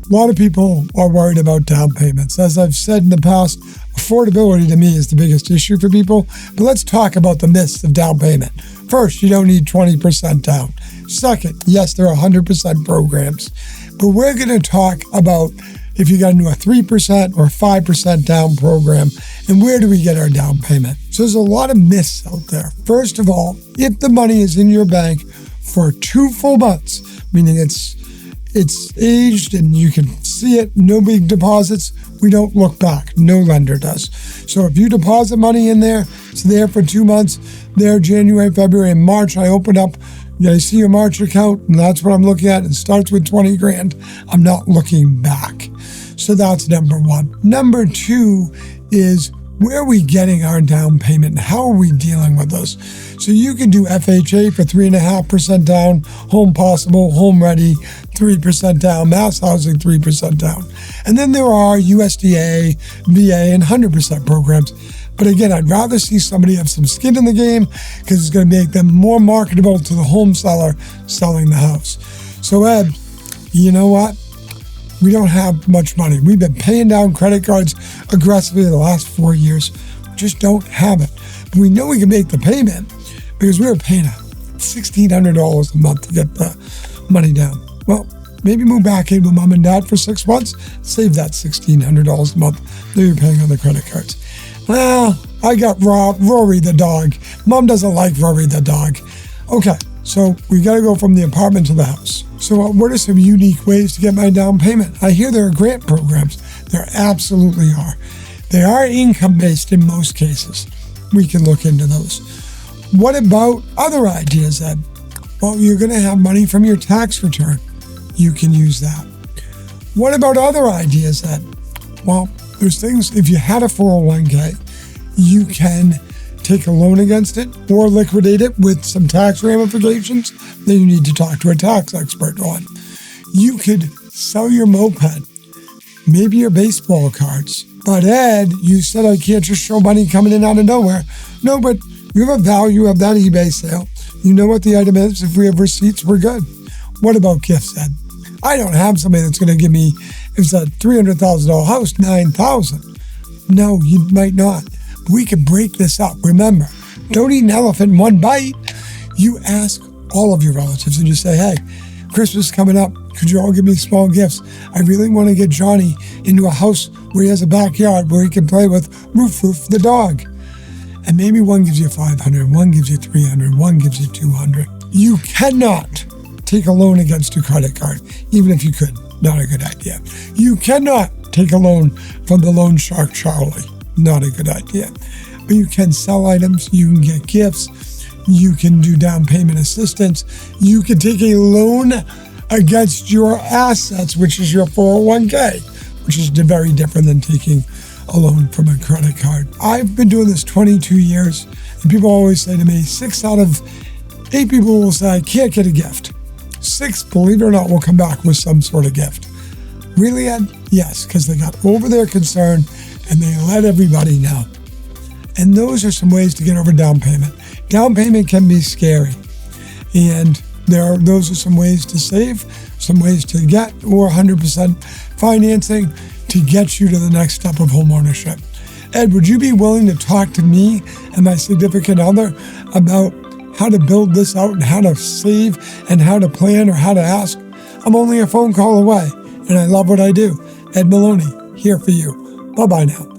A lot of people are worried about down payments. As I've said in the past, affordability to me is the biggest issue for people. But let's talk about the myths of down payment. First, you don't need 20% down. Second, yes, there are 100% programs. But we're going to talk about if you got into a 3% or 5% down program, and where do we get our down payment? So there's a lot of myths out there. First of all, if the money is in your bank for 2 full months, meaning it's aged and you can see it, no big deposits, we don't look back. No lender does. So if you deposit money in there, it's there for 2 months, there January, February, and March, I open up, I see your March account, and that's what I'm looking at. It starts with 20 grand. I'm not looking back. So that's number one. Number two is, where are we getting our down payment? How are we dealing with those? So you can do FHA for 3.5% down, Home Possible, Home Ready, 3% down, Mass Housing, 3% down. And then there are USDA, VA, and 100% programs. But again, I'd rather see somebody have some skin in the game because it's going to make them more marketable to the home seller selling the house. So Ed, you know what? We don't have much money. We've been paying down credit cards aggressively the last 4 years. We just don't have it. But we know we can make the payment because we were paying $1,600 a month to get the money down. Well, maybe move back in with mom and dad for 6 months, save that $1,600 a month that you're paying on the credit cards. Well, I got Rory the dog. Mom doesn't like Rory the dog. Okay, so we got to go from the apartment to the house. So what are some unique ways to get my down payment? I hear there are grant programs. There absolutely are. They are income-based in most cases. We can look into those. What about other ideas, Ed? Well, you're going to have money from your tax return. You can use that. What about other ideas, Ed? Well, there's things, if you had a 401k, you can take a loan against it or liquidate it with some tax ramifications that you need to talk to a tax expert on. You could sell your moped, maybe your baseball cards. But Ed, you said I can't just show money coming in out of nowhere. No, but you have a value of that eBay sale. You know what the item is. If we have receipts, we're good. What about gifts, Ed? I don't have somebody that's going to give me, if it's a $300,000 house, $9,000. No, you might not. We can break this up. Remember, don't eat an elephant in one bite. You ask all of your relatives and you say, hey, Christmas is coming up. Could you all give me small gifts? I really want to get Johnny into a house where he has a backyard where he can play with Roof the dog. And maybe one gives you $500, one gives you $300, one gives you $200. You cannot take a loan against a credit card, even if you could. Not a good idea. You cannot take a loan from the loan shark Charlie. Not a good idea. But you can sell items, you can get gifts, you can do down payment assistance, you can take a loan against your assets, which is your 401k, which is very different than taking a loan from a credit card. I've been doing this 22 years, and people always say to me, 6 out of 8 people will say, I can't get a gift. 6, believe it or not, will come back with some sort of gift. Really, Ed? Yes, because they got over their concern and they let everybody know. And those are some ways to get over down payment. Down payment can be scary. And those are some ways to save, some ways to get, or 100% financing to get you to the next step of home ownership. Ed, would you be willing to talk to me and my significant other about how to build this out and how to save and how to plan or how to ask? I'm only a phone call away, and I love what I do. Ed Moloney, here for you. Bye-bye now.